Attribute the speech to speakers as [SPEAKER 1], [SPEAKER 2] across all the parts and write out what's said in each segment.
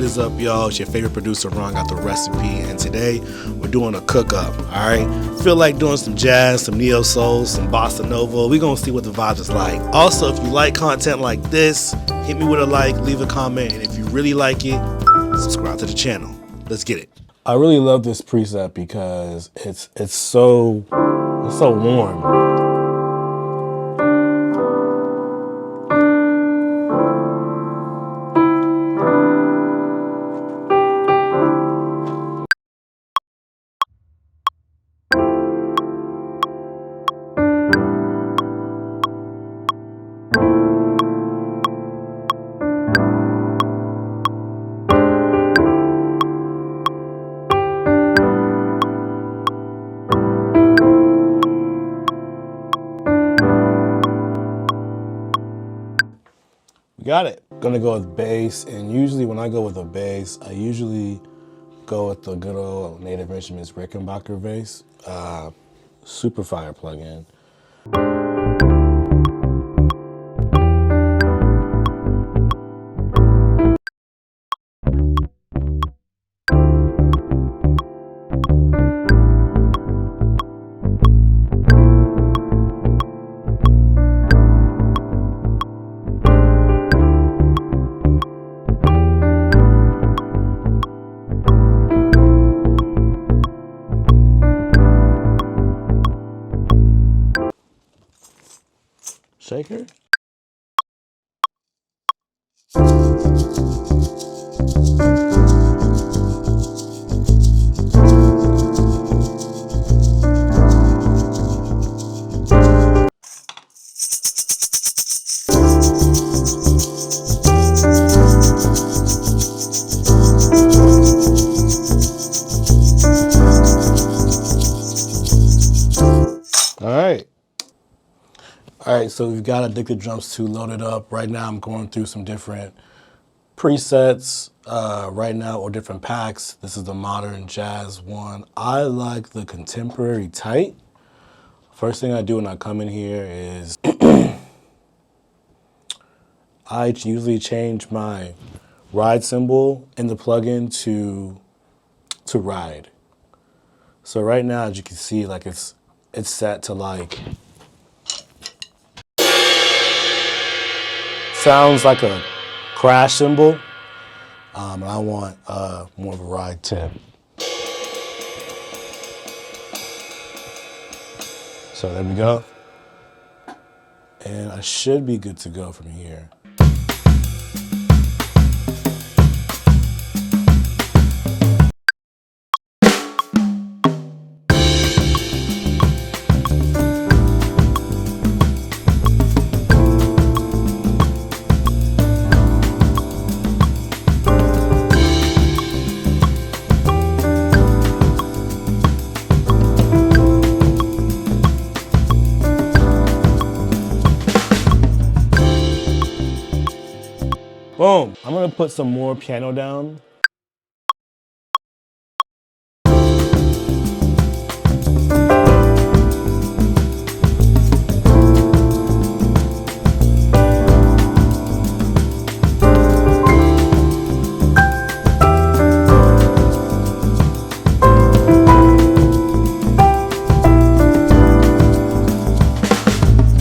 [SPEAKER 1] is up, y'all? It's your favorite producer, Ron, got the recipe, and today we're doing a cook-up, all right? Feel like doing some jazz, some neo-soul, some bossa nova. We're gonna see what the vibe is like. Also, if you like content like this, hit me with a like, leave a comment, and if you really like it, subscribe to the channel. Let's get it. I really love this preset because it's so warm. Got it. Gonna go with bass, and usually when I go with a bass, I usually go with the good old Native Instruments Rickenbacker bass. Super fire plugin. Shaker. All right, so we've got Addictive Drums 2 loaded up. Right now I'm going through some different presets right now, or different packs. This is the modern jazz one. I like the contemporary tight. First thing I do when I come in here is I usually change my ride cymbal in the plugin to ride. So right now, as you can see, like it's set to like, sounds like a crash cymbal, and I want more of a ride tip. So there we go. And I should be good to go from here. Boom. I'm gonna put some more piano down.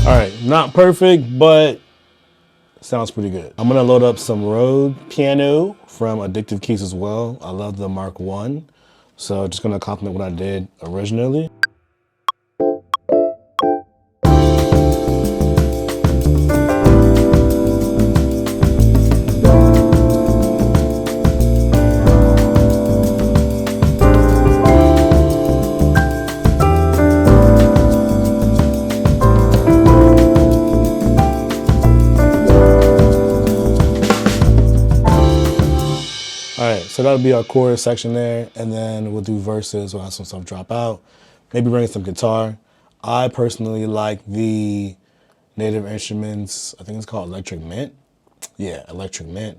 [SPEAKER 1] All right, not perfect, but sounds pretty good. I'm gonna load up some Rode piano from Addictive Keys as well. I love the Mark I. So just gonna complement what I did originally. So that'll be our chorus section there, and then we'll do verses. We'll have some stuff drop out. Maybe bring some guitar. I personally like the Native Instruments, I think it's called Electric Mint. Yeah, Electric Mint.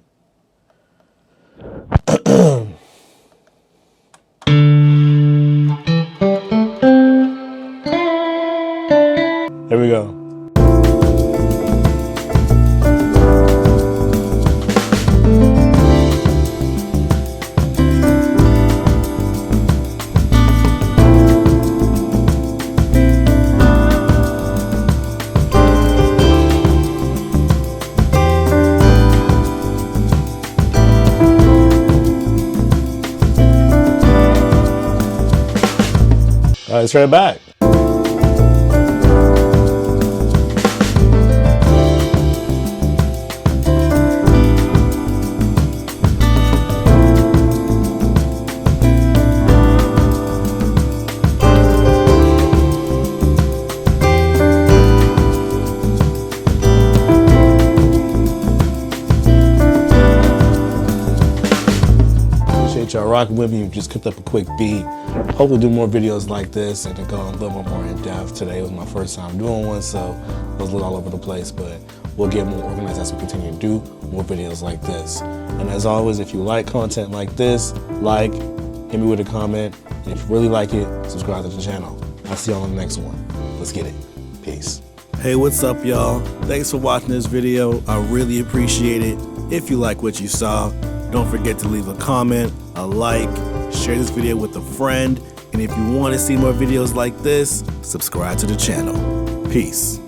[SPEAKER 1] There we go. All right, straight back. Y'all rocking with me. Just cooked up a quick beat. Hopefully do more videos like this and to go a little more in depth. Today was my first time doing one, so it was a little all over the place, but we'll get more organized as we continue to do more videos like this. And as always, if you like content like this, hit me with a comment, and if you really like it, subscribe to the channel. I'll see y'all on the next one. Let's get it. Peace. Hey, what's up, y'all? Thanks for watching this video. I really appreciate it. If you like what you saw, don't forget to leave a comment, a like, share this video with a friend, and if you want to see more videos like this, subscribe to the channel. Peace.